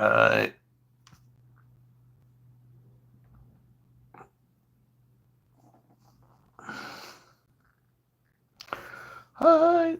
Hi. Hi.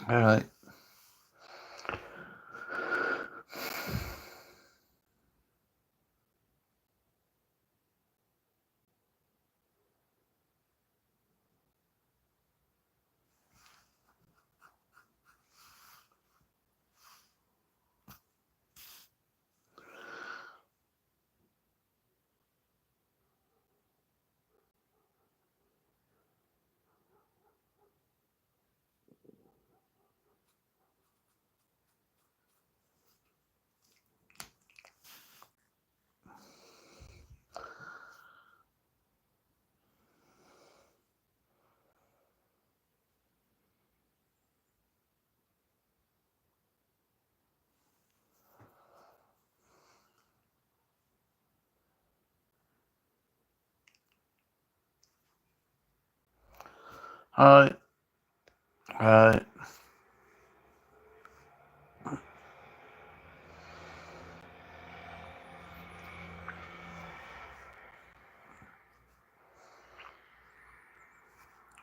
All right. Hi. Hi.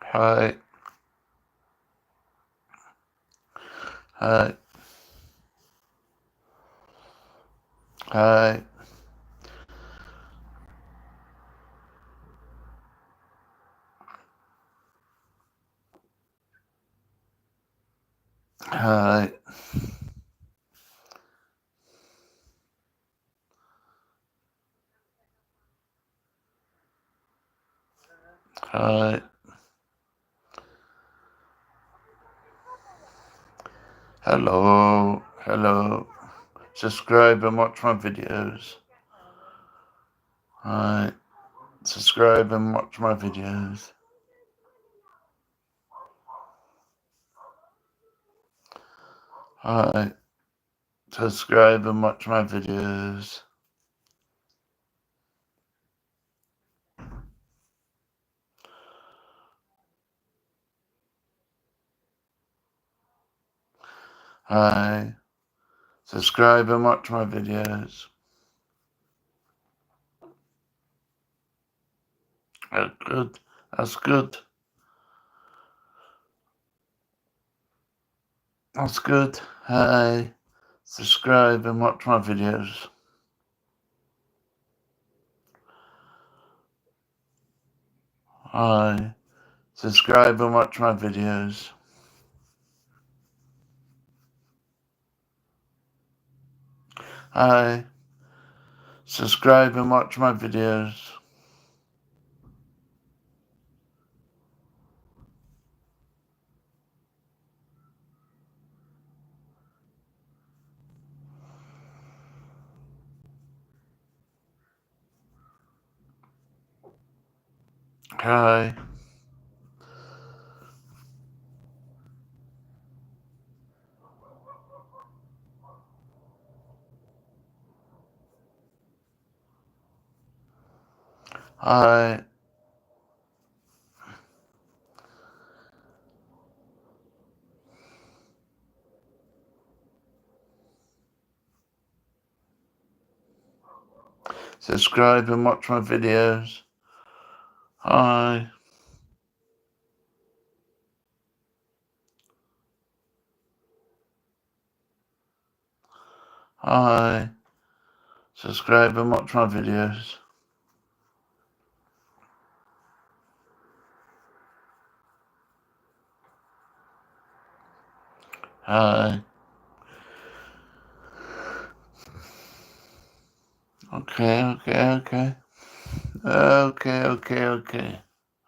Hi. Hi. Hi. Hi. Hi. Hello. Hello. Subscribe and watch my videos. Hi. Subscribe and watch my videos. Hi. Subscribe and watch my videos. Hi. Subscribe and watch my videos. That's good. That's good. That's good. Hi. Subscribe and watch my videos. Hi. Subscribe and watch my videos. Hi. Subscribe and watch my videos. Hi. Hi. Subscribe and watch my videos. Hi. Hi. Subscribe and watch my videos. Hi. Okay. Okay.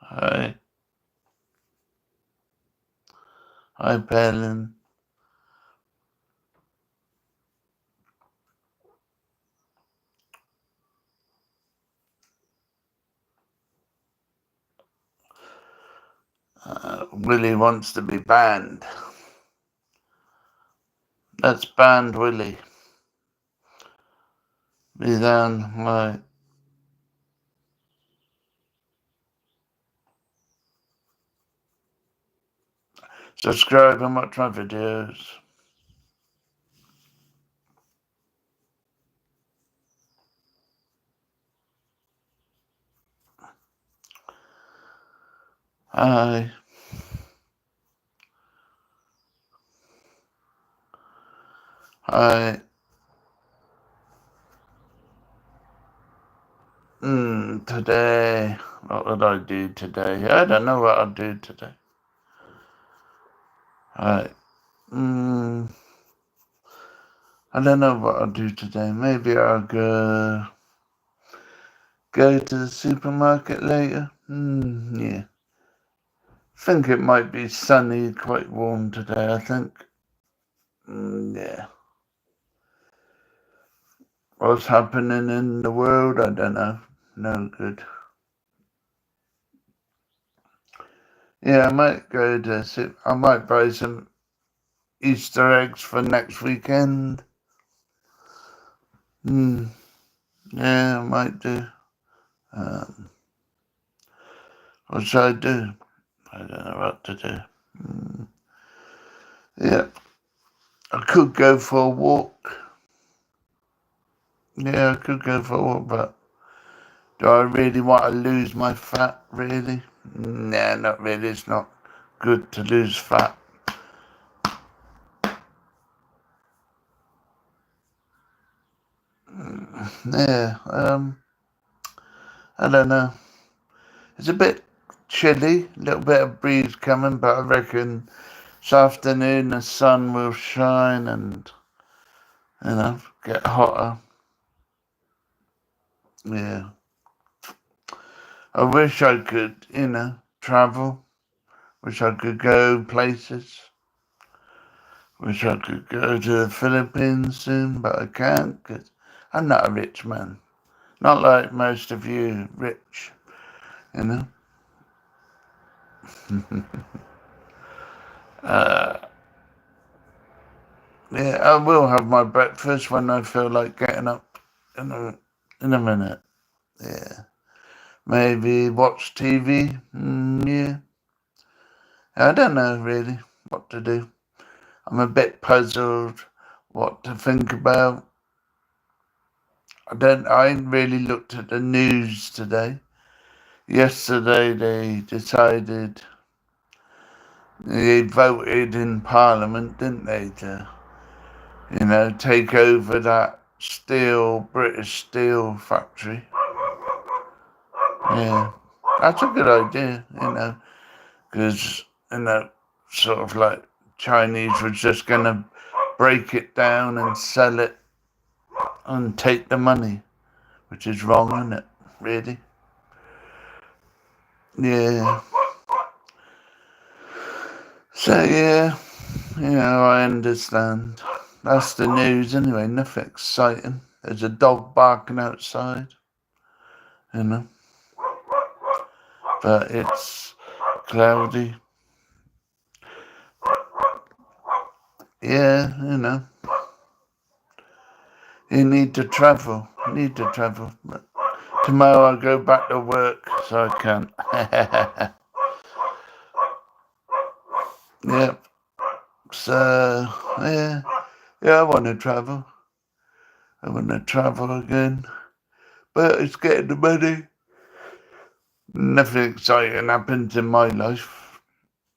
Hi. Hi, Palin. Willie wants to be banned. Let's ban Willie. Be down, right. Subscribe and watch my videos. Hi. Hi. Today, what would I do today? I don't know what I'll do today. Right. I don't know what I'll do today. Maybe I'll go to the supermarket later. Yeah. Think it might be sunny, quite warm today, I think. Yeah. What's happening in the world? I don't know. No good. Yeah, I might I might buy some Easter eggs for next weekend. Yeah, I might do. What should I do? I don't know what to do. Yeah, I could go for a walk. Yeah, I could go for a walk, but do I really want to lose my fat, really? Nah, not really. It's not good to lose fat. Yeah, I don't know. It's a bit chilly, a little bit of breeze coming, but I reckon this afternoon the sun will shine and, get hotter. Yeah. I wish I could, travel. Wish I could go places. Wish I could go to the Philippines soon, but I can't because I'm not a rich man. Not like most of you rich, you know. Yeah, I will have my breakfast when I feel like getting up in a minute. Yeah. Maybe watch TV. Yeah. I don't know really what to do. I'm a bit puzzled what to think about. I ain't really looked at the news today. Yesterday they voted in Parliament, didn't they, to, take over that British steel factory. Yeah, that's a good idea, because, sort of like Chinese was just going to break it down and sell it and take the money, which is wrong, isn't it, really? Yeah. So, yeah, I understand. That's the news anyway, nothing exciting. There's a dog barking outside, you know, but it's cloudy. Yeah, you need to travel. But tomorrow I go back to work, so I can't. Yep. So, yeah, I want to travel. I want to travel again, but it's getting the money. Nothing exciting happens in my life,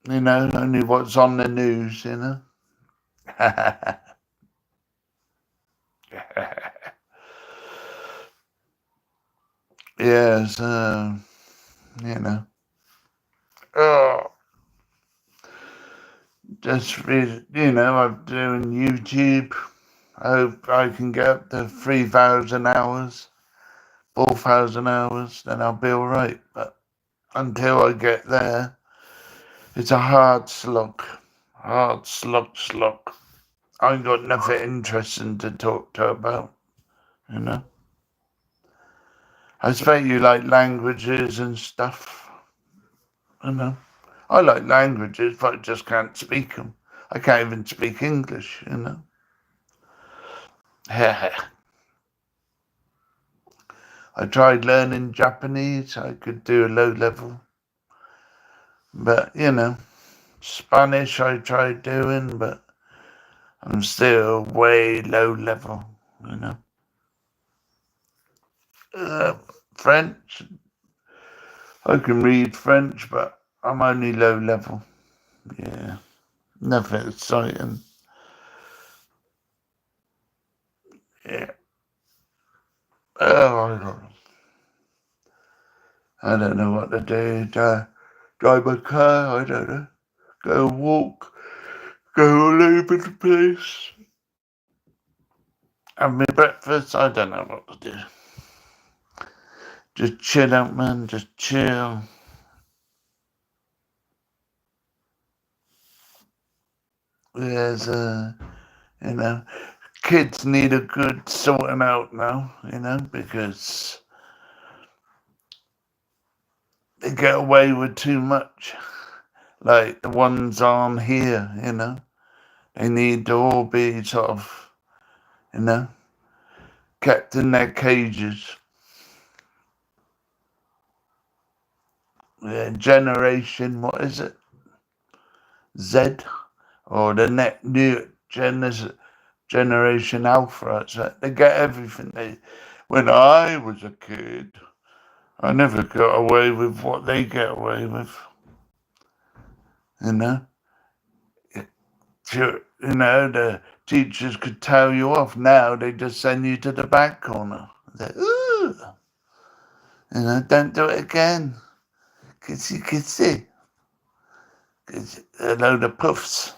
only what's on the news, Yeah, so, you know. Oh, Just really, I'm doing YouTube. I hope I can get up to 3,000 hours, 4,000 hours, then I'll be alright. But until I get there, it's a hard slog. Hard slog. I ain't got nothing interesting to talk to about, I expect you like languages and stuff, I like languages, but I just can't speak them. I can't even speak English, I tried learning Japanese. I could do a low level. But, Spanish I tried doing, but I'm still way low level, French, I can read French, but I'm only low level. Yeah, nothing exciting. Yeah. Oh, I don't know what to do. Drive a car, I don't know. Go walk, go all over the place. Have me breakfast, I don't know what to do. Just chill out, man, just chill. There's kids need a good sorting out now, because they get away with too much. Like the ones on here, they need to all be sort of, kept in their cages. Generation, what is it? Z? Or the new Generation Alpha. So they get everything. When I was a kid, I never got away with what they get away with. The teachers could tell you off. Now they just send you to the back corner. Ooh, don't do it again. Kissy. A load of puffs.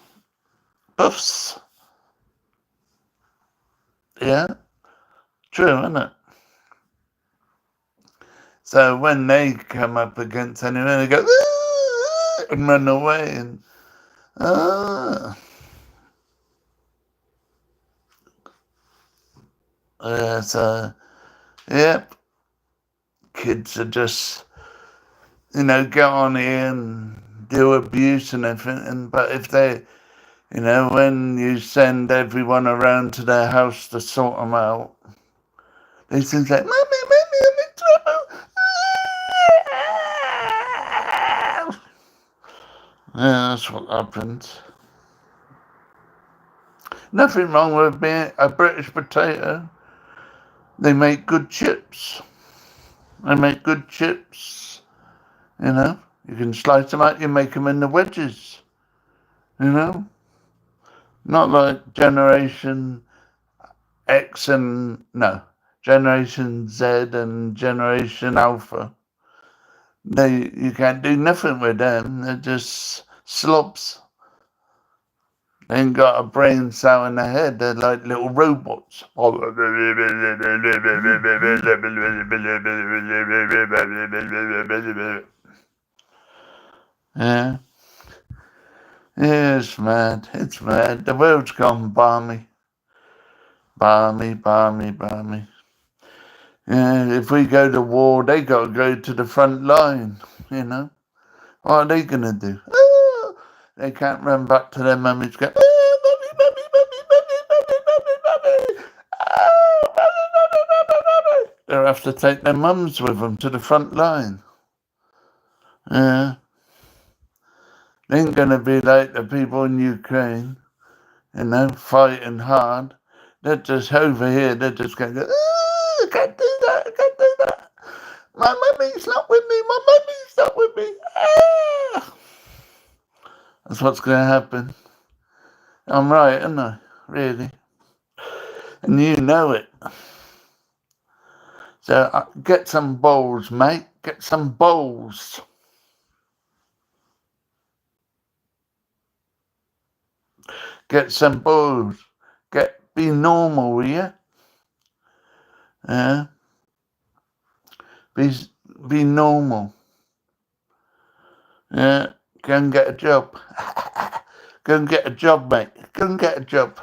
Yeah, true, isn't it? So when they come up against anyone, they go and run away and yep. Kids are just get on here and do abuse and everything. But if they, when you send everyone around to their house to sort them out, they seem like, Mommy, I'm in trouble. Yeah, that's what happens. Nothing wrong with being a British potato. They make good chips. You can slice them out, you make them into wedges. Not like Generation X Generation Z and Generation Alpha. You can't do nothing with them. They're just slobs. They ain't got a brain cell in their head. They're like little robots. Yeah. Yeah, it's mad. The world's gone balmy. Balmy. Yeah, if we go to war, they got to go to the front line, What are they going to do? Oh, they can't run back to their mummies go, oh, mummy. Oh, mummy. They'll have to take their mums with them to the front line. Yeah. They ain't going to be like the people in Ukraine, fighting hard. They're just over here, they're just going to go, oh, I can't do that. My mummy's not with me. Ah! That's what's going to happen. I'm right, aren't I? Really. And you know it. So get some bowls, mate. Get some bowls. Get some balls. Be normal, will you? Yeah. Be normal. Yeah. Go and get a job. Go and get a job, mate. Go and get a job.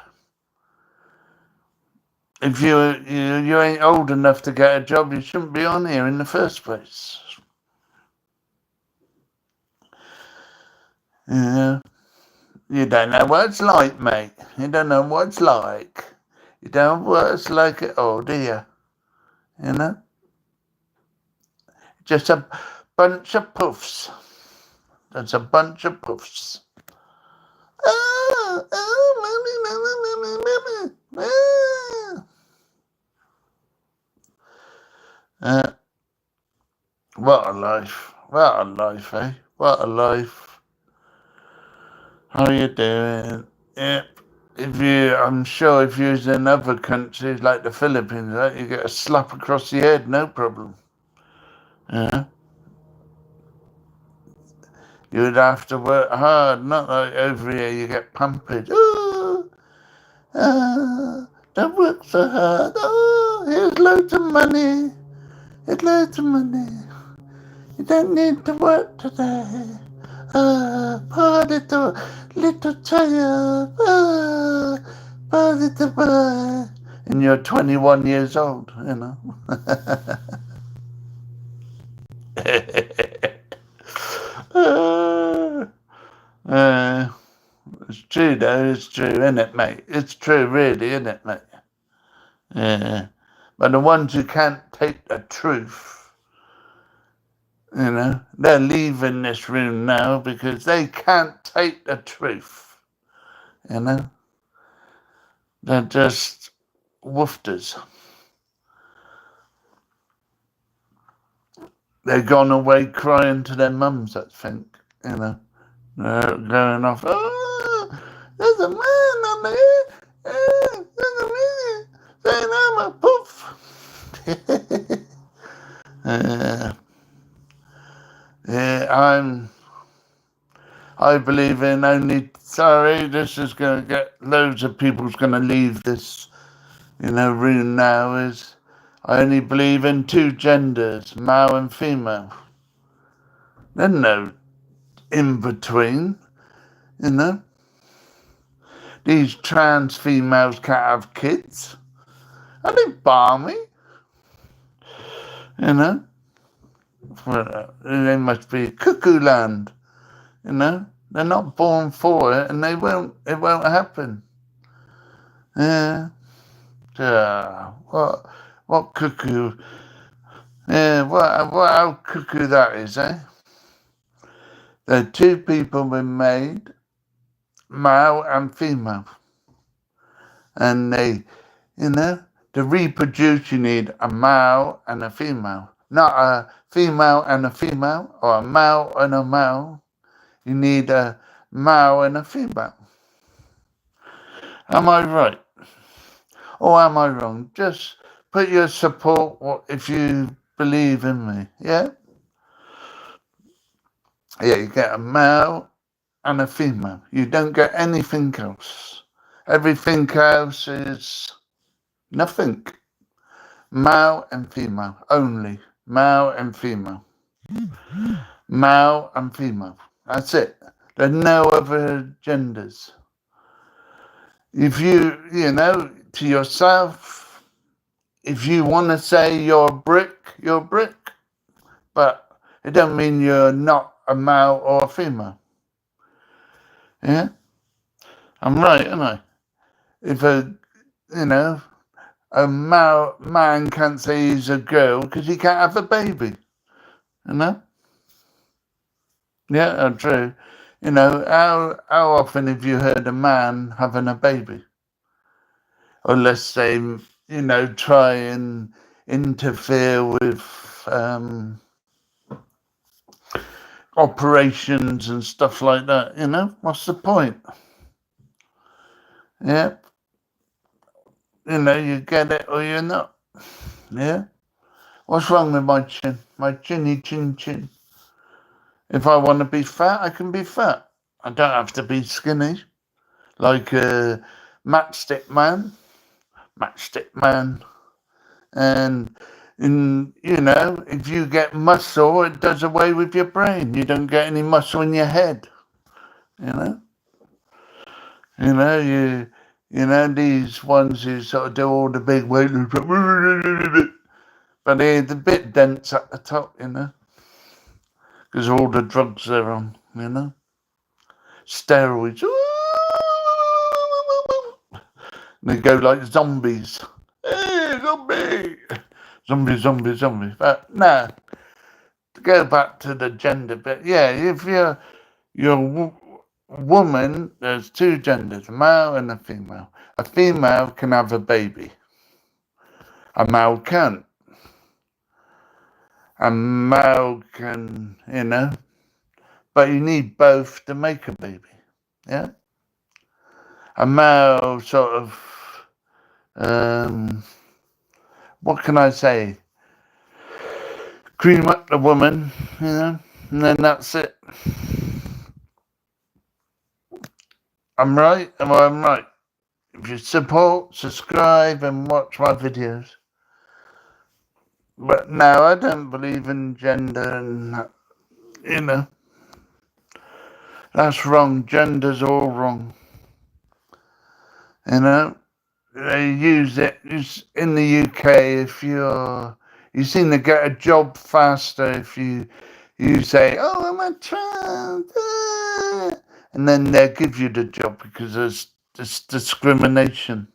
If you ain't old enough to get a job, you shouldn't be on here in the first place. Yeah. You don't know what it's like, mate. You don't know what it's like. You don't know what it's like at all, do you? You know? Just a bunch of puffs. That's a bunch of puffs. What a life. What a life, eh? What a life. How you doing? Yep. I'm sure if you was in other countries like the Philippines, right, you get a slap across the head, no problem. Yeah. You would have to work hard, not like over here you get pampered. Don't work so hard. Here's loads of money. Here's loads of money. You don't need to work today. Poor little child. Poor little boy. And you're 21 years old, you know. It's true though, it's true, isn't it, mate? It's true, really, isn't it, mate? Yeah. But the ones who can't take the truth, you know, they're leaving this room now because they can't take the truth, you know. They're just woofters. They've gone away crying to their mums, I think, you know. They're going off, there's a man on there. There's a man saying I'm a poof. I believe in this is going to get loads of people's going to leave this, room now, I only believe in two genders, male and female. There's no in between, These trans females can't have kids. Are they balmy? They must be cuckoo land, They're not born for it, and it won't happen. Yeah. What cuckoo? Yeah, how cuckoo that is, eh? The two people were made, male and female. And they, to reproduce you need a male and a female. Not a female and a female, or a male and a male. You need a male and a female. Am I right? Or am I wrong? Just put your support if you believe in me, yeah? Yeah, you get a male and a female. You don't get anything else. Everything else is nothing. Male and female only. Male and female. Male and female. That's it. There's no other genders. If you, to yourself, if you want to say you're a brick, you're a brick. But it don't mean you're not a male or a female. Yeah? I'm right, aren't I? If a man can't say he's a girl because he can't have a baby. Yeah, true. How often have you heard a man having a baby? Unless they, try and interfere with operations and stuff like that, What's the point? Yeah. You get it or you're not. Yeah? What's wrong with my chin? My chinny chin chin. If I want to be fat, I can be fat. I don't have to be skinny. like a matchstick man, and if you get muscle, it does away with your brain. You don't get any muscle in your head. These ones who sort of do all the big weight, but they're the bit dense at the top, because all the drugs they're on, steroids. They go like zombies. Hey, zombie. But no, to go back to the gender bit, yeah, if you're a woman, there's two genders, a male and a female. A female can have a baby. A male can't. A male can, but you need both to make a baby. Yeah? A male sort of, what can I say? Cream up the woman, and then that's it. I'm right? Am I right? If you support, subscribe, and watch my videos. But no, I don't believe in gender and, that's wrong. Gender's all wrong. They use it in the UK. If you seem to get a job faster if you say, "Oh, I'm a trans," and then they'll give you the job because there's discrimination.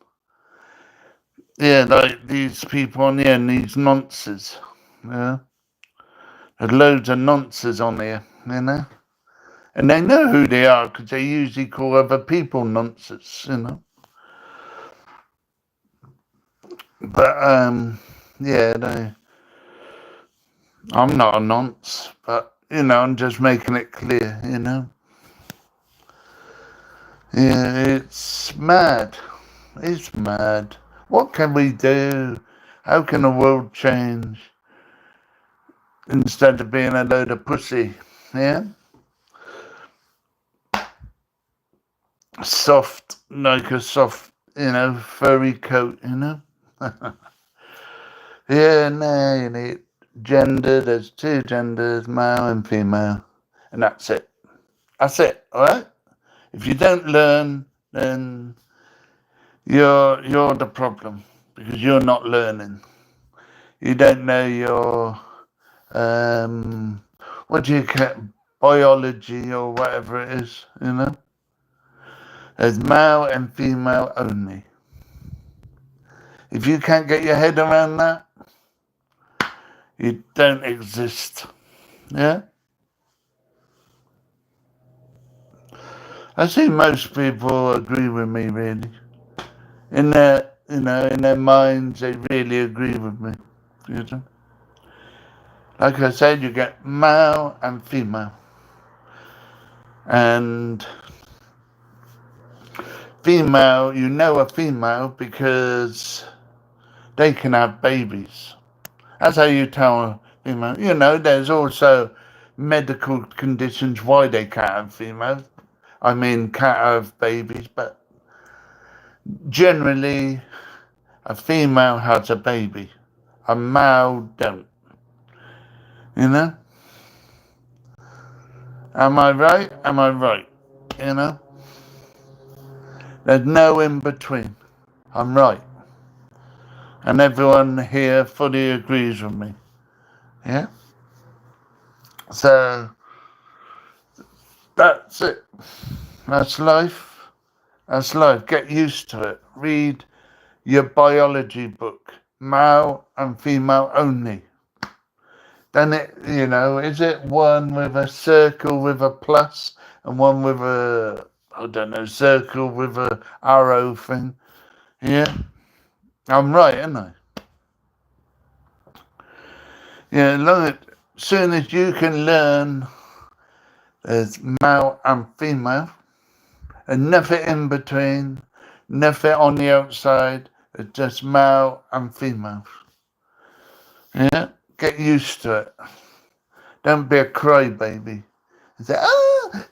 Yeah, like these people on here and these nonces. Yeah, there's loads of nonces on here, and they know who they are because they usually call other people nonces, But yeah, I'm not a nonce, but I'm just making it clear, Yeah, it's mad. It's mad. What can we do? How can the world change instead of being a load of pussy? Yeah? Soft, like a soft, furry coat, Yeah, no, you need gender. There's two genders, male and female, and that's it. That's it, all right? If you don't learn, then you're the problem because you're not learning. You don't know your what do you call biology or whatever it is, There's male and female only. If you can't get your head around that, you don't exist. Yeah? I see most people agree with me, really. In their minds, they really agree with me. Like I said, you get male and female. And female, a female because they can have babies. That's how you tell a female. There's also medical conditions why they can't have females. Can't have babies, but generally a female has a baby. A male don't. Am I right? Am I right? There's no in between. I'm right. And everyone here fully agrees with me. Yeah? So, that's it. That's life. That's life. Get used to it. Read your biology book. Male and female only. Then is it one with a circle with a plus and one with a, circle with a arrow thing? Yeah? I'm right, aren't I? Yeah, soon as you can learn there's male and female, and nothing in between, nothing on the outside, it's just male and female. Yeah? Get used to it. Don't be a crybaby. And say,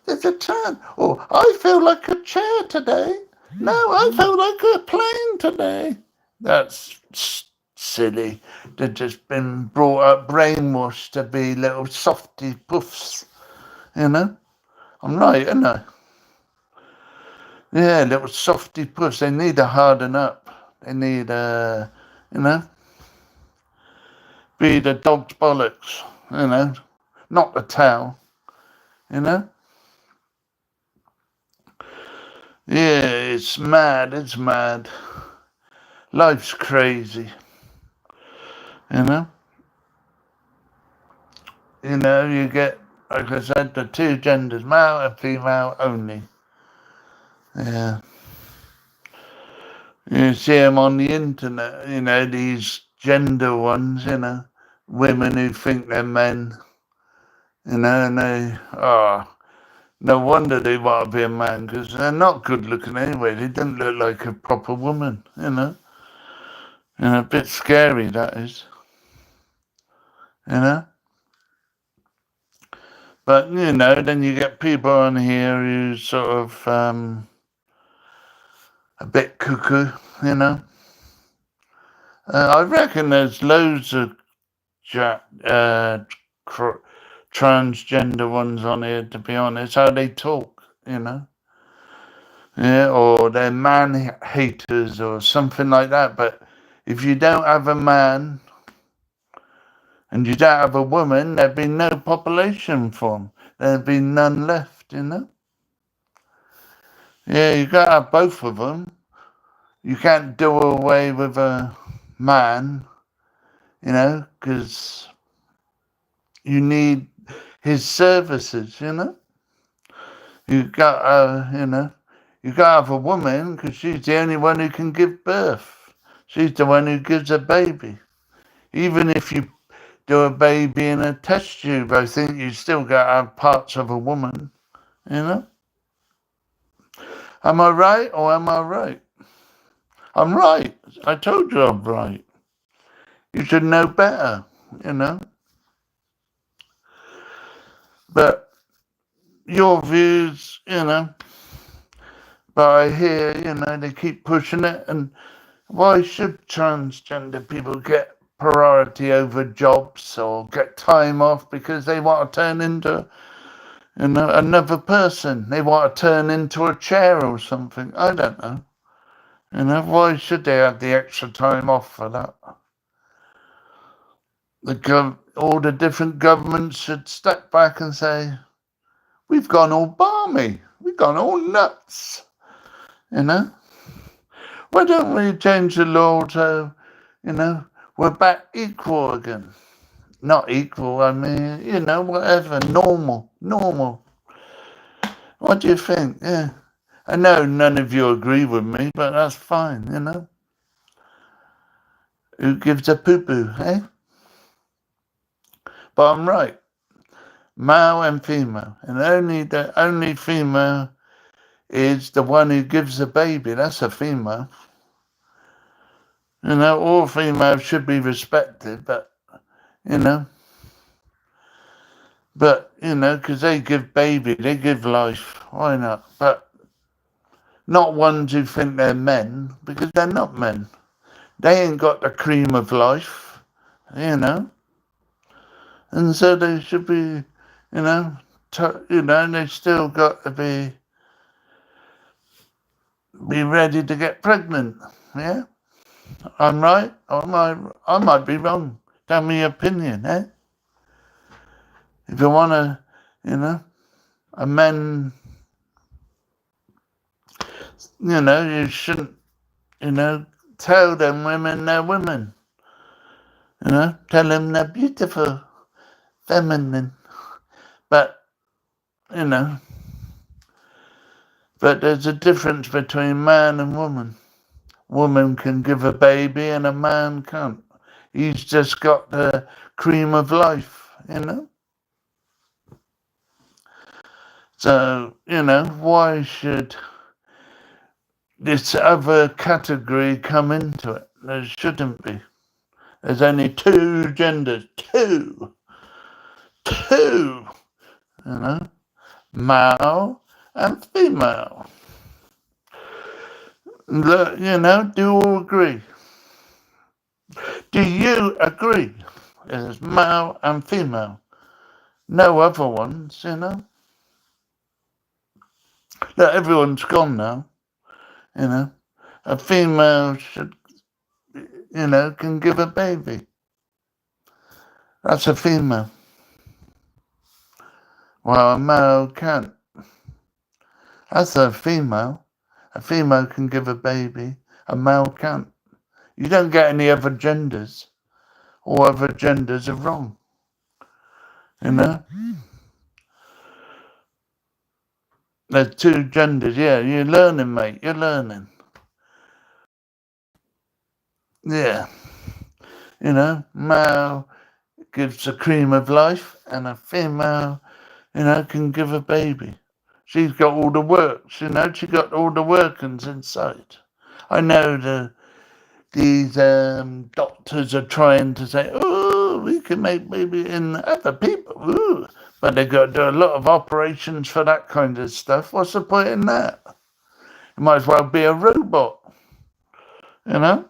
there's a turn. Or, I feel like a chair today. No, I feel like a plane today. That's silly. They've just been brought up brainwashed to be little softy puffs, you know? I'm right, aren't I? Yeah, little softy puffs. They need to harden up. They need, you know, be the dog's bollocks, you know, not the tail, you know? Yeah, it's mad, it's mad. Life's crazy, you know? You know, you get, like I said, the two genders, male and female only. Yeah. You see them on the internet, you know, these gender ones, you know, women who think they're men, you know, and no wonder they want to be a man, because they're not good looking anyway. They don't look like a proper woman, you know. And a bit scary, that is, you know. But, you know, then you get people on here who sort of a bit cuckoo, you know. I reckon there's loads of transgender ones on here, to be honest, how they talk, you know. Yeah, or they're man haters or something like that. But if you don't have a man and you don't have a woman, there'd be no population for them. There'd be none left, you know. Yeah, you got to have both of them. You can't do away with a man, you know, because you need his services, you know. You got you know, you got to have a woman because she's the only one who can give birth. She's the one who gives a baby. Even if you do a baby in a test tube, I think you still got to have parts of a woman, you know. Am I right or am I right? I'm right. I told you I'm right. You should know better, you know. But your views, you know, but I hear, you know, they keep pushing it. And why should transgender people get priority over jobs or get time off because they want to turn into, you know, another person? They want to turn into a chair or something. I don't know. You know, why should they have the extra time off for that? All the different governments should step back and say, we've gone all balmy. We've gone all nuts. You know? Why don't we change the law to, you know, we're back equal again? Not equal, I mean, you know, whatever, normal. What do you think? Yeah. I know none of you agree with me, but that's fine, you know? Who gives a poo-poo, eh? But I'm right. Male and female. And the only female is the one who gives the baby. That's a female. You know, all females should be respected, but, you know. But, you know, because they give baby, they give life. Why not? But not ones who think they're men, because they're not men. They ain't got the cream of life, you know. And so they should be, you know, they still got to be ready to get pregnant, yeah? I'm right, I might be wrong. Tell me your opinion, eh? If you want to, you know, a man, you know, you shouldn't, you know, tell them women they're women. You know, tell them they're beautiful, feminine. But, you know, but there's a difference between man and woman. Woman can give a baby and a man can't. He's just got the cream of life, you know. So, you know, why should this other category come into it? There shouldn't be. There's only two genders. Two. You know? male and female. Look, you know, do you all agree? Do you agree? There's male and female. No other ones, you know. Look, everyone's gone now, you know. A female should, you know, can give a baby. That's a female. Well, a male can't. That's a female. A female can give a baby. A male can't. You don't get any other genders. All other genders are wrong. You know? There's two genders. Yeah, you're learning, mate. You're learning. Yeah. You know, male gives the cream of life, and a female, you know, can give a baby. She's got all the works, you know. She got all the workings inside. I know these doctors are trying to say, oh, we can make baby in other people. Ooh. But they've got to do a lot of operations for that kind of stuff. What's the point in that? You might as well be a robot. You know?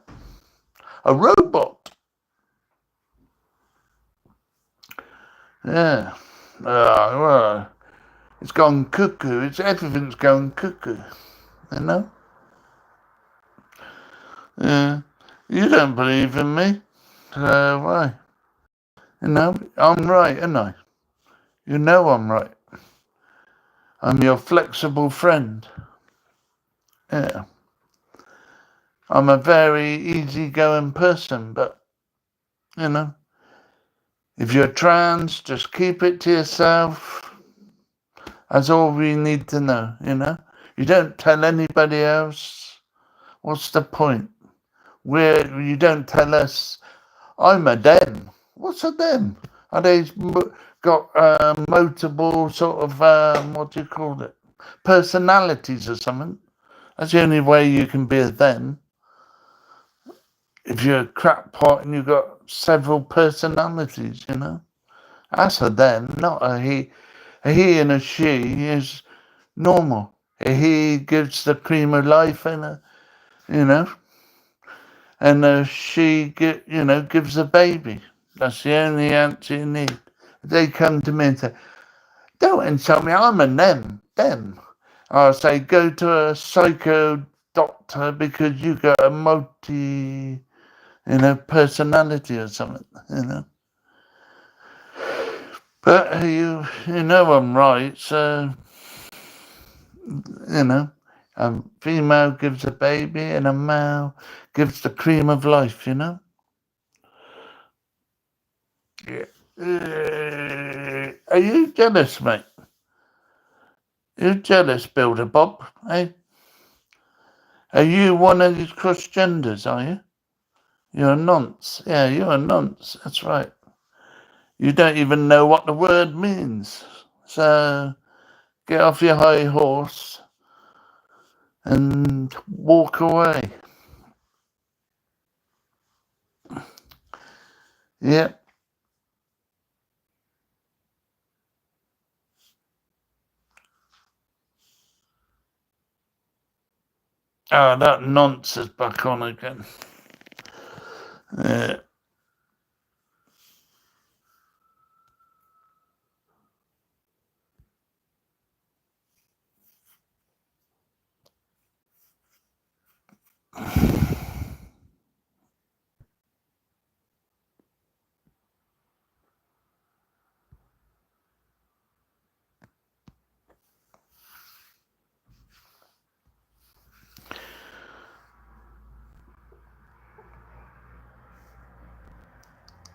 A robot. Yeah. Well, it's gone cuckoo. Everything's going cuckoo. You know? Yeah. You don't believe in me. So why? You know, I'm right, aren't I? You know I'm right. I'm your flexible friend. Yeah. I'm a very easygoing person, but, you know, if you're trans, just keep it to yourself. That's all we need to know, you know? You don't tell anybody else. What's the point? You don't tell us, I'm a them. What's a them? Are they got multiple sort of, what do you call it? Personalities or something? That's the only way you can be a them. If you're a crackpot and you've got several personalities, you know? That's a them, not a he. A he and a she is normal. A he gives the cream of life and you know? And she, gives a baby. That's the only answer you need. They come to me and say, don't insult me, I'm a them. I'll say, go to a psycho doctor because you got a multi, personality or something, you know. But you know I'm right, so, you know, a female gives a baby and a male gives the cream of life, you know. Yeah. Are you jealous, mate? You're jealous, Builder Bob, eh? Are you one of these cross genders, are you? You're a nonce. Yeah, you're a nonce. That's right. You don't even know what the word means. So get off your high horse and walk away. Yeah. Oh, that nonce is back on again. Yeah.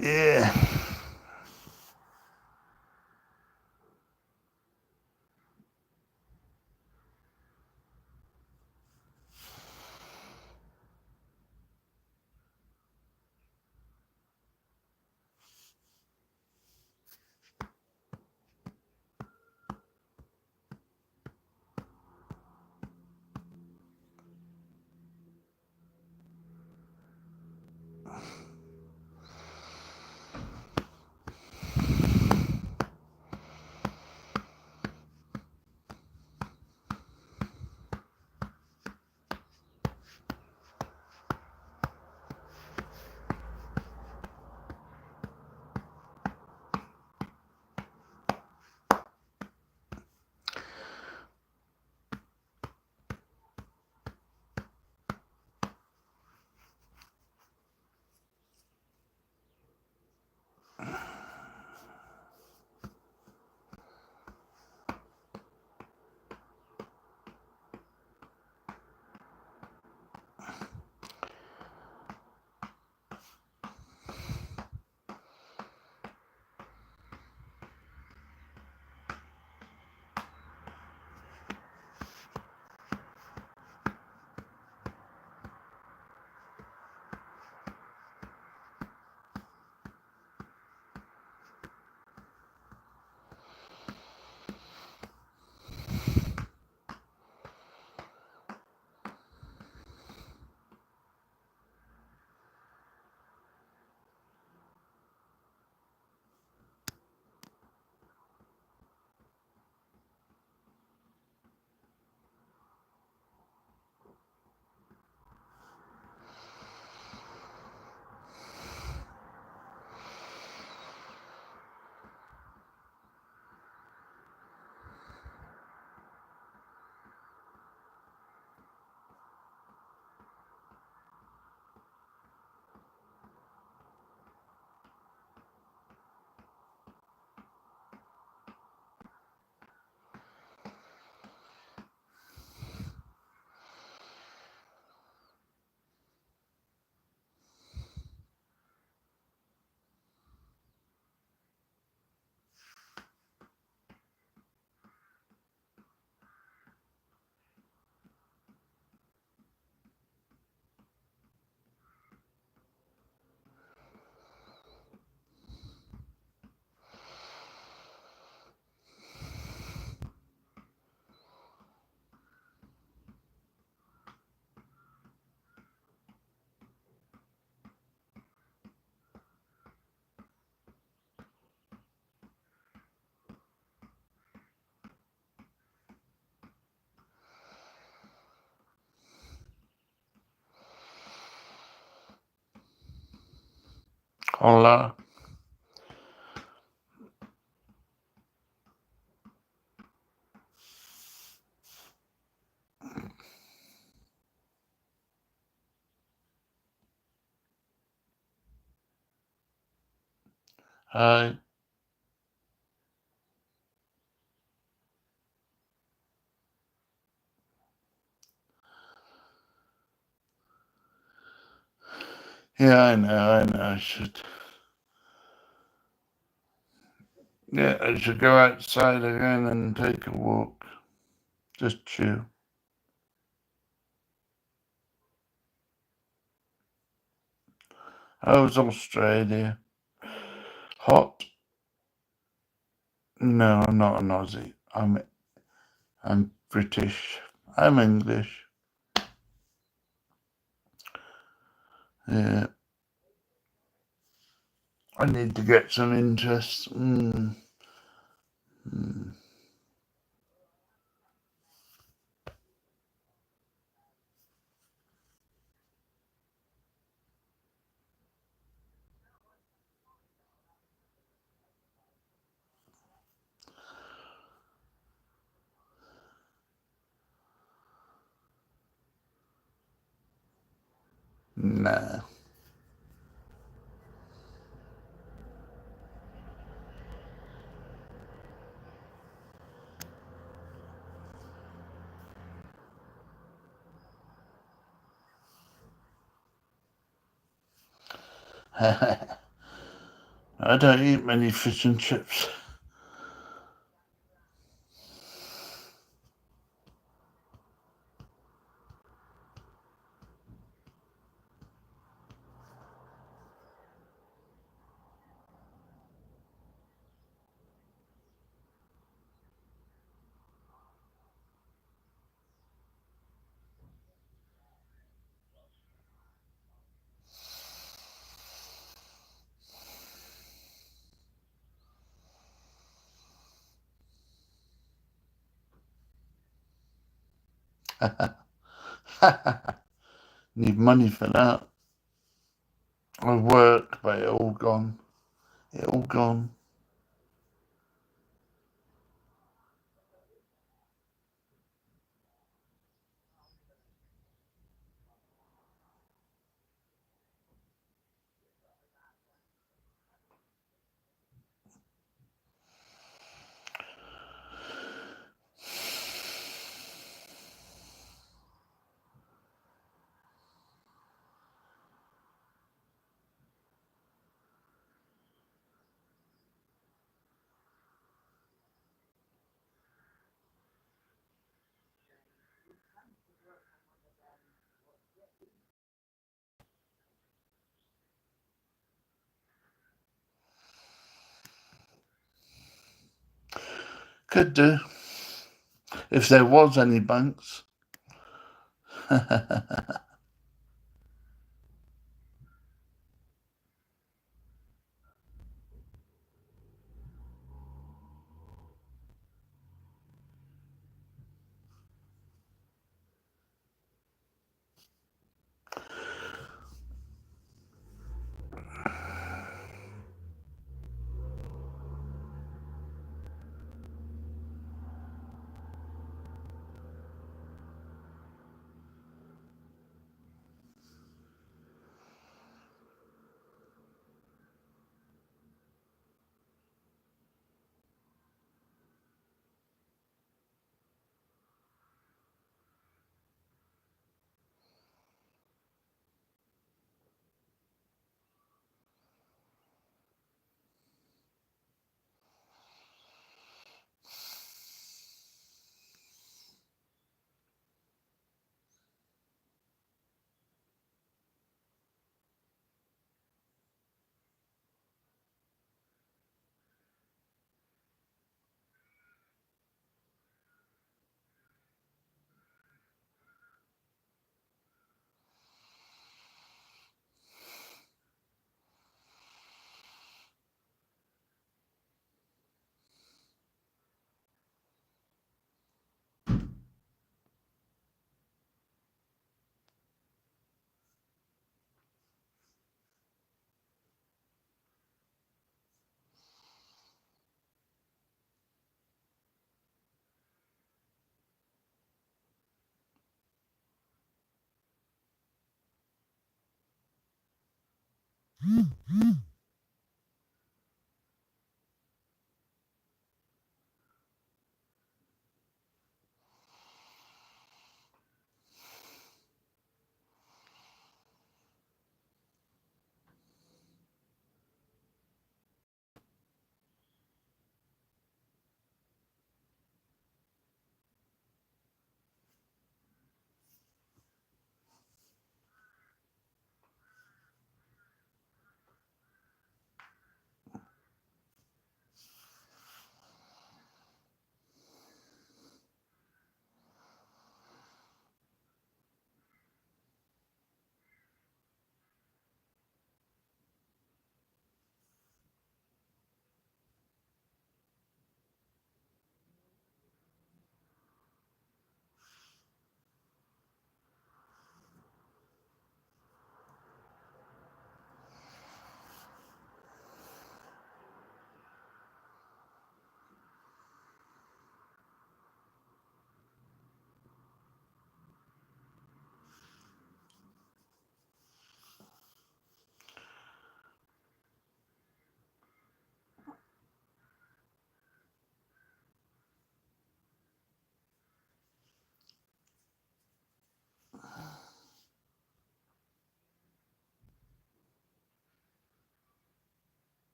Yeah. Hola. Hi. Yeah, I know, I should. Yeah, I should go outside again and take a walk. Just chill. How's Australia? Hot? No, I'm not an Aussie. I'm British. I'm English. Yeah. I need to get some interest. Nah. I don't eat many fish and chips. Need money for that. I work, but it all gone. It all gone. Could do. If there was any banks.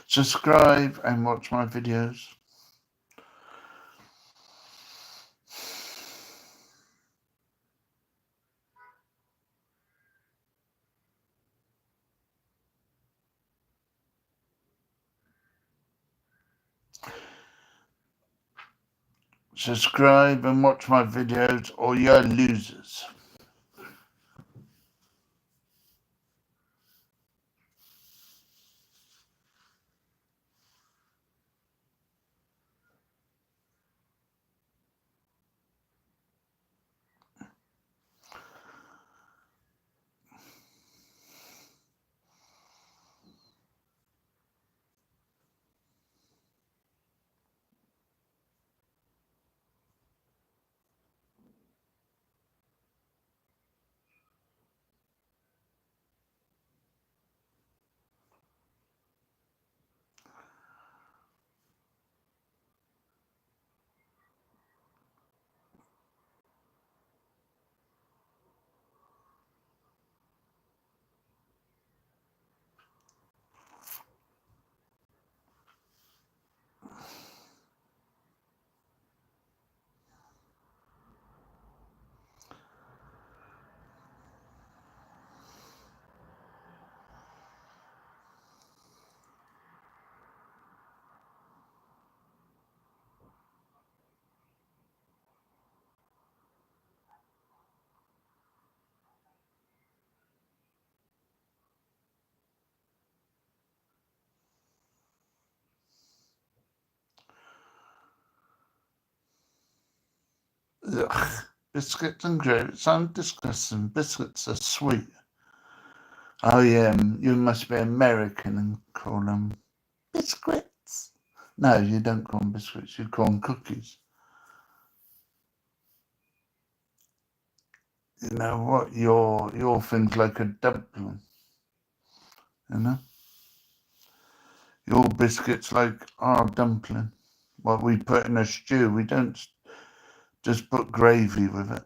Subscribe and watch my videos. Subscribe and watch my videos, or you're losers. Ugh. Biscuits and gravy sound disgusting. Biscuits are sweet. Oh yeah, you must be American and call them biscuits. No, you don't call them biscuits. You call them cookies. You know what? Your thing's like a dumpling. You know, your biscuits like our dumpling. What we put in a stew. We don't just put gravy with it.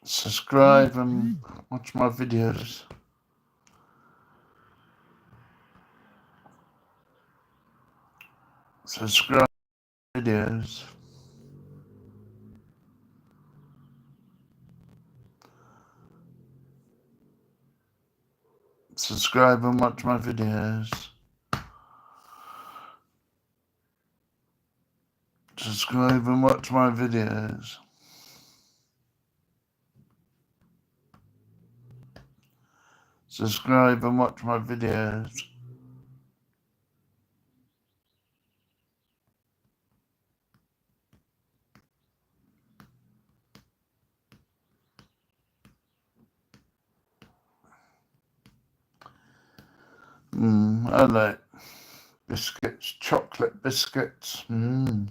Subscribe and watch my videos. Subscribe to videos. Subscribe and watch my videos. Subscribe and watch my videos. Subscribe and watch my videos. I like biscuits, chocolate biscuits. I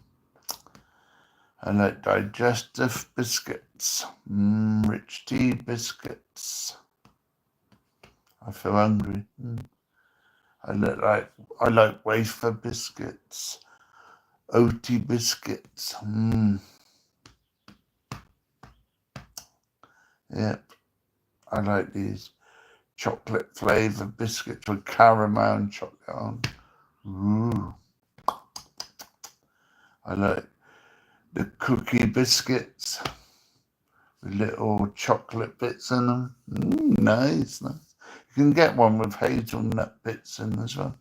like digestive biscuits. Rich tea biscuits. I feel hungry. I like wafer biscuits. OT biscuits. Yep. I like these chocolate flavored biscuits with caramel and chocolate on. Ooh. I like the cookie biscuits with little chocolate bits in them. Nice. You can get one with hazelnut bits in as well.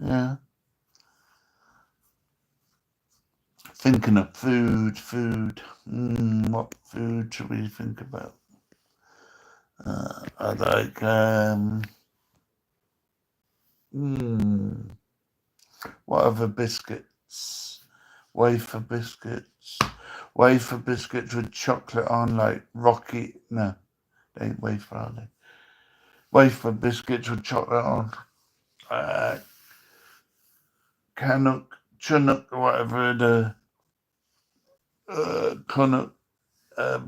Yeah. Thinking of food. What food should we think about? I like what other biscuits? Wafer biscuits with chocolate on, like Rocky. No, they ain't wafer, are they? Wafer biscuits with chocolate on. Chinook, or whatever the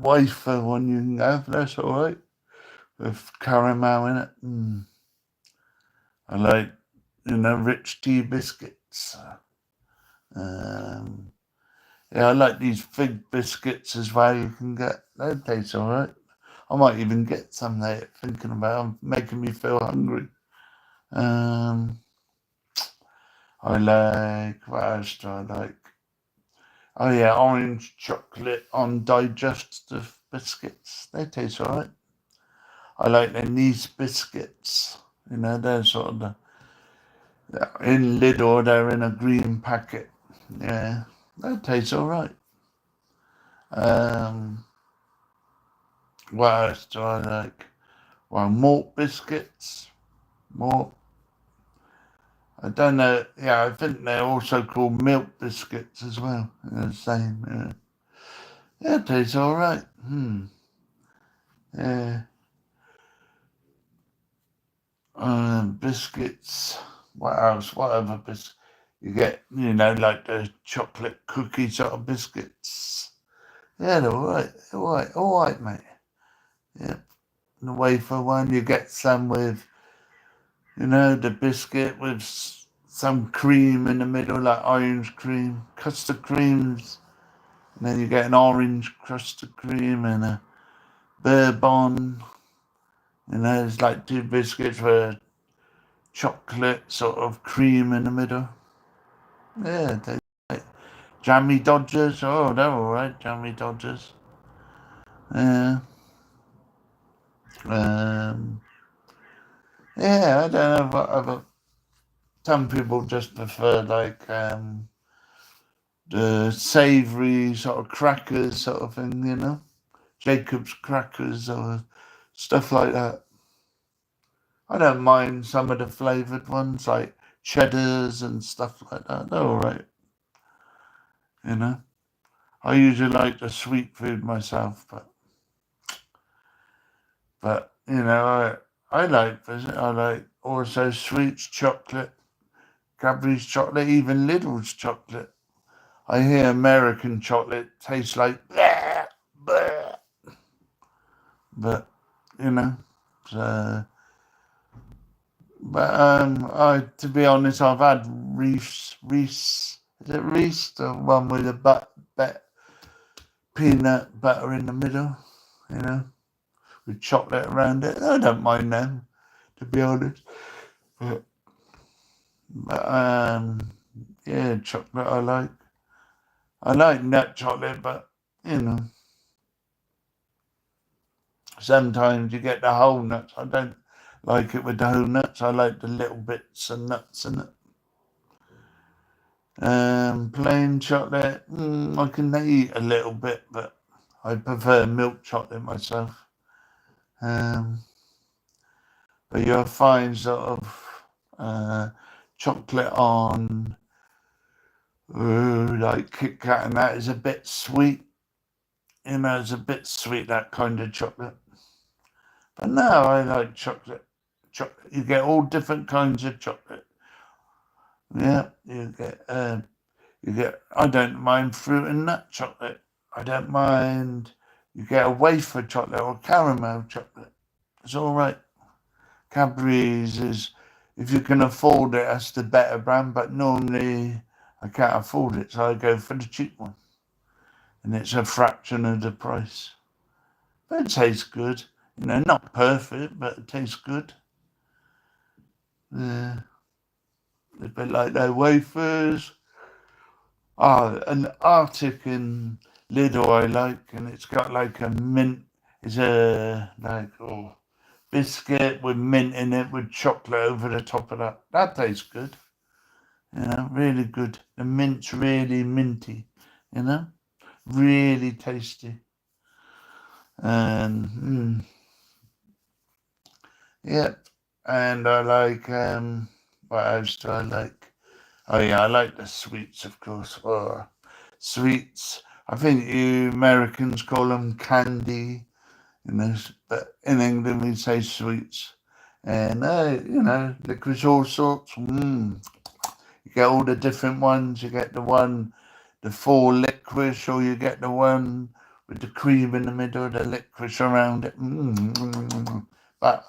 wafer one you can have. That's all right with caramel in it. I like, rich tea biscuits. Yeah, I like these fig biscuits as well. You can get, they taste all right. I might even get some there. Thinking about them, making me feel hungry. I like, what else do I like? Oh yeah, orange chocolate on digestive biscuits. They taste all right. I like the Nice biscuits. They're sort of in Lidl, they're in a green packet. Yeah, that tastes all right. What else do I like? Well, malt biscuits. Malt. I don't know. Yeah, I think they're also called milk biscuits as well. The same. Yeah, it tastes all right. Yeah. Biscuits. What else? What other biscuits? You get, like the chocolate cookie sort of biscuits. Yeah, they're all right, mate. Yep. The wafer one, you get some with, the biscuit with some cream in the middle, like orange cream, custard creams. And then you get an orange custard cream and a bourbon. It's like two biscuits with chocolate sort of cream in the middle. Yeah, Jammy Dodgers. Oh, they're all right, Jammy Dodgers. Yeah. Yeah, I don't know what other. Some people just prefer like the savoury sort of crackers sort of thing, Jacob's crackers or stuff like that. I don't mind some of the flavoured ones like cheddars and stuff like that. They're all right. I usually like the sweet food myself, but I like also sweets, chocolate, Cadbury's chocolate, even Lidl's chocolate. I hear American chocolate tastes like bleh, bleh. But to be honest, I've had Reese. Is it Reese, the one with the peanut butter in the middle? you know, with chocolate around it. I don't mind them, to be honest. But yeah, chocolate I like. I like nut chocolate, but, you know, sometimes you get the whole nuts. I don't like it with the whole nuts. I like the little bits of nuts in it. Plain chocolate, I can eat a little bit, but I prefer milk chocolate myself. But you'll find sort of chocolate on like Kit Kat, and that is a bit sweet. You know, it's a bit sweet, that kind of chocolate. But no, I like chocolate. You get all different kinds of chocolate. Yeah, you get. I don't mind fruit and nut chocolate. I don't mind. You get a wafer chocolate or caramel chocolate. It's all right. Cadbury's is, if you can afford it, that's the better brand. But normally I can't afford it, so I go for the cheap one, and it's a fraction of the price. But it tastes good. You know, not perfect, but it tastes good. Yeah, a bit like their wafers. An Arctic in Lidl I like, and it's got like a mint. It's a biscuit with mint in it with chocolate over the top of that. That tastes good. You know, really good. The mint's really minty. You know, really tasty. And yeah, and I like what else do I like? Oh yeah, I like the sweets, of course. Oh, sweets. I think you Americans call them candy, you know, but in England we say sweets. And you know, licorice all sorts. You get all the different ones. You get the full licorice, or you get the one with the cream in the middle, the licorice around it. But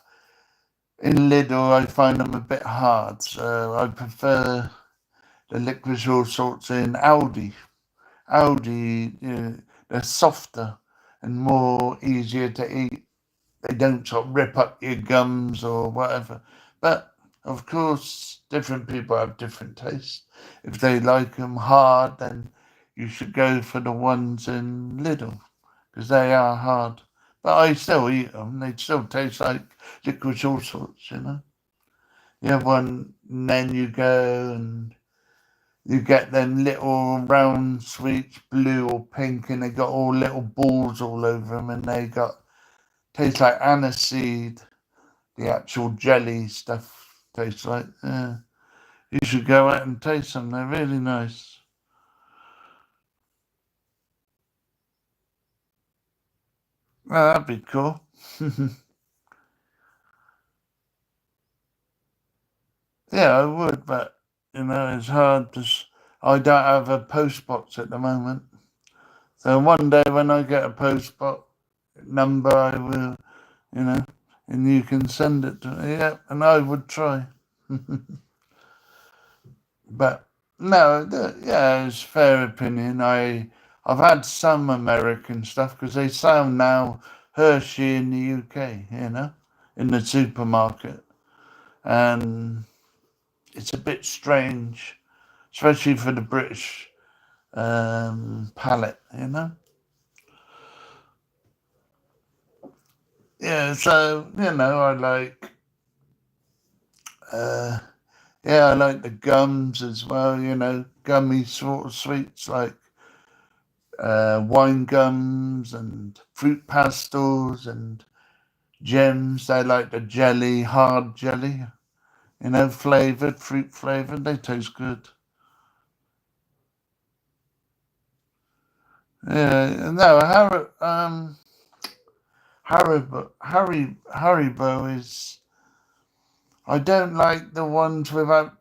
in Lidl, I find them a bit hard, so I prefer the licorice all sorts in Aldi. Aldi, they're softer and more easier to eat. They don't sort of rip up your gums or whatever. But of course, different people have different tastes. If they like them hard, then you should go for the ones in Lidl, because they are hard. But I still eat them. They still taste like licorice all sorts, you know. You have one, and then you go and you get them little round sweets, blue or pink, and they got all little balls all over them, and they taste like aniseed. The actual jelly stuff tastes like. Yeah. You should go out and taste them. They're really nice. Well, that'd be cool. Yeah, I would, but you know, it's hard to. I don't have a post box at the moment. So one day when I get a post box number, I will, you know, and you can send it to me. Yeah, and I would try. But no, yeah, it's fair opinion. I've had some American stuff because they sell now Hershey in the UK, you know, in the supermarket, and it's a bit strange, especially for the British palate, you know. Yeah, so you know, uh, I like the gums as well. You know, gummy sort of sweets like wine gums and fruit pastels and gems. I like the jelly, hard jelly, you know, flavored, fruit flavored. They taste good. Yeah, no, Haribo is. I don't like the ones without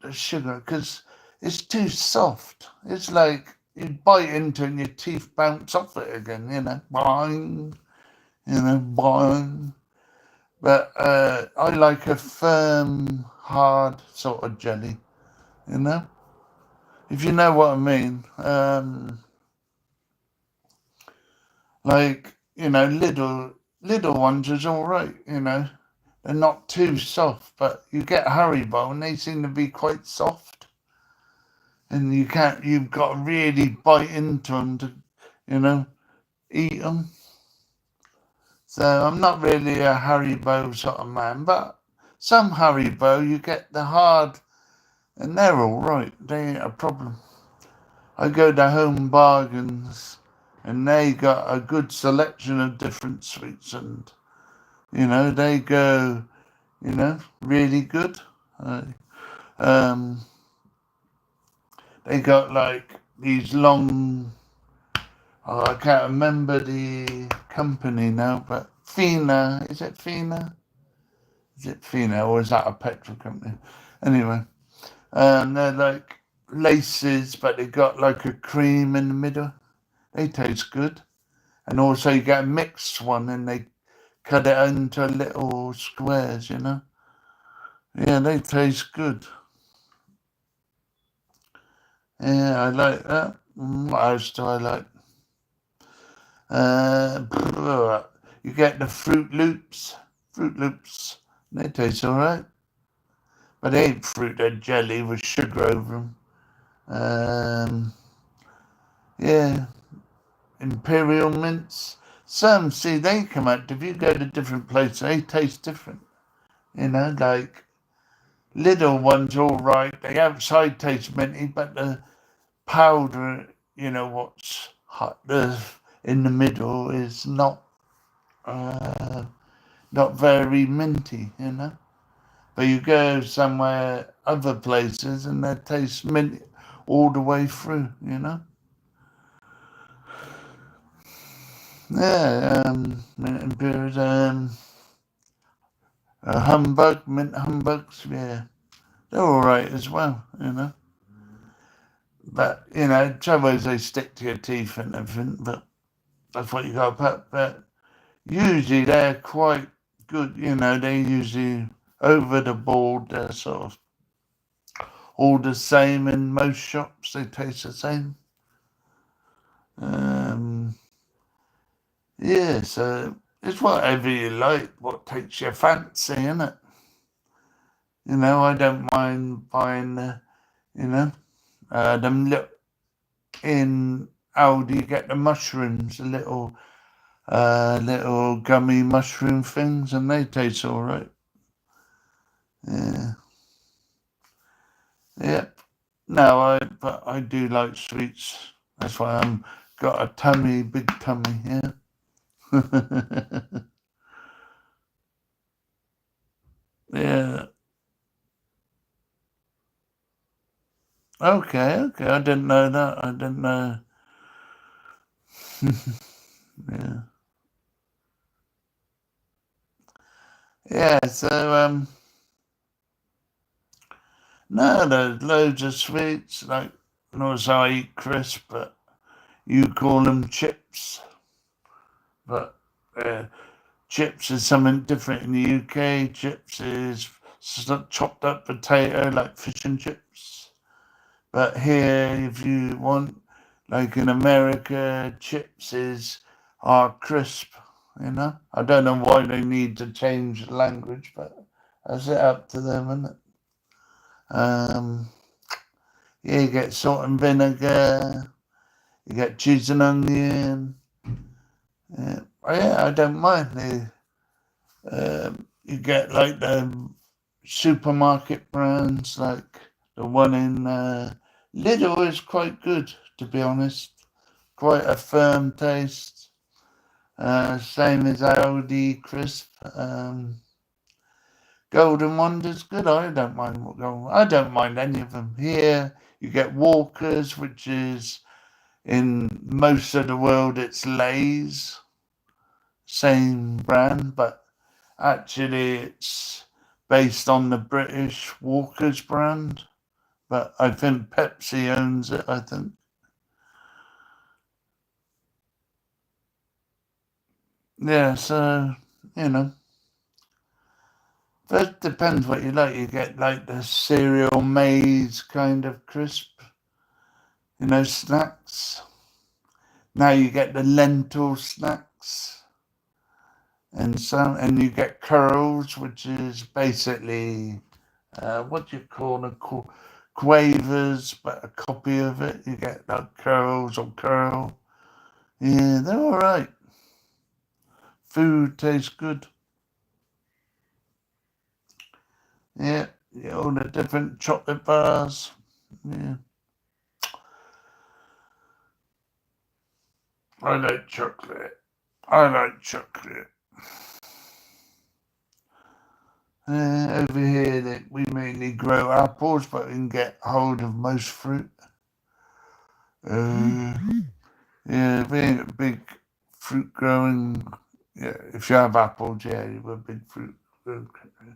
the sugar because it's too soft. It's like you bite into it and your teeth bounce off it again. You know, boing. You know, boing. But I like a firm, hard sort of jelly, you know? If you know what I mean. Like, little ones is all right. They're not too soft, but you get Haribo and they seem to be quite soft, and you've got to really bite into them to, eat them. So I'm not really a Haribo sort of man, but some Haribo you get the hard, and they're all right. They ain't a problem. I go to Home Bargains, and they got a good selection of different sweets, and they go, really good. They got like these long. Oh, I can't remember the company now, but Fina, is it Fina? Is it Fina, or is that a petrol company? Anyway, they're like laces, but they got like a cream in the middle. They taste good. And also you get a mixed one, and they cut it into little squares, Yeah, they taste good. Yeah, I like that. What else do I like? You get the Fruit Loops. Fruit Loops. They taste alright. But they ain't fruit, they're jelly with sugar over them. Yeah. Imperial mints. Some, see, they come out, if you go to different places, they taste different. Like little ones, all right. The outside tastes minty, but the powder, what's hot, in the middle is not very minty, But you go somewhere, other places, and they taste minty all the way through, Yeah, mint humbugs, yeah. They're all right as well, But, trouble is they stick to your teeth and everything, but that's what you got to put. But usually they're quite good, they usually over the board, they're sort of all the same in most shops, they taste the same. Yeah, so it's whatever you like, what takes your fancy, innit? I don't mind buying, them little, in Aldi you get the mushrooms, the little gummy mushroom things, and they taste all right. Yeah. Yep. No, but I do like sweets. That's why I'm got a big tummy, yeah. Yeah. Okay. I didn't know that. I didn't know. Yeah. Yeah, so no, there's loads of sweets, like, also I eat crisp, but you call them chips. But chips is something different in the UK. Chips is chopped up potato, like fish and chips. But here, if you want, like in America, chips are crisp, I don't know why they need to change the language, but that's it up to them, isn't it? Yeah, you get salt and vinegar, you get cheese and onion. Yeah, I don't mind. You get like the supermarket brands, like the one in Lidl is quite good, to be honest. Quite a firm taste. Same as Aldi crisp. Golden Wonder's good. I don't mind any of them. Here you get Walkers, which is in most of the world it's Lay's, same brand, but actually it's based on the British Walkers brand. But I think Pepsi owns it, I think. Yeah, so, but it depends what you like. You get like the cereal maize kind of crisp, snacks. Now you get the lentil snacks. and you get curls, which is basically what do you call a quavers, but a copy of it. You get like curls or curl. Yeah, they're all right. Food tastes good. Yeah, all the different chocolate bars. Yeah, I like chocolate. I like chocolate. Over here, we mainly grow apples, but we can get hold of most fruit. Yeah, being a big fruit growing, yeah, if you have apples, yeah, you're a big fruit growing country.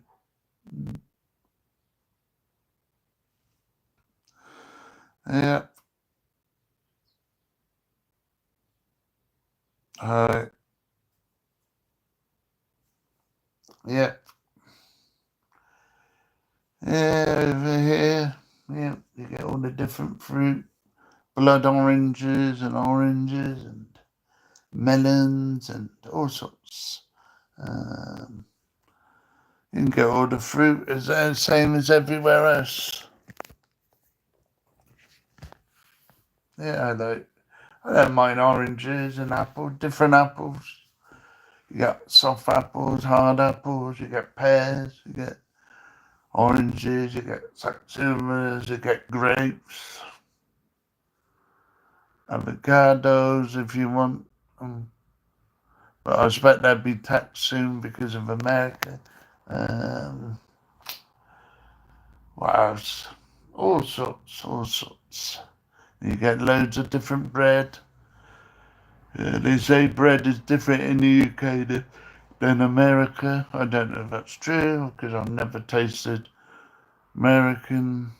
Yeah, uh, yeah, yeah, over here, yeah, you get all the different fruit, blood oranges and melons and all sorts. Um, you can get all the fruit as the same as everywhere else. Yeah, I don't mind oranges and apples, different apples. You got soft apples, hard apples, you get pears, you get oranges, you get satsumas, you get grapes, avocados if you want. But I expect they'll be taxed soon because of America. Um, what else? All sorts. You get loads of different bread. They say bread is different in the UK than America. I don't know if that's true because I've never tasted American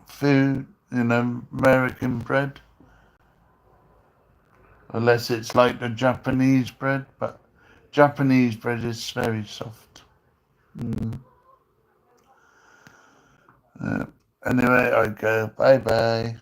food, American bread, unless it's like the Japanese bread, but Japanese bread is very soft. Uh, anyway, I go, bye bye.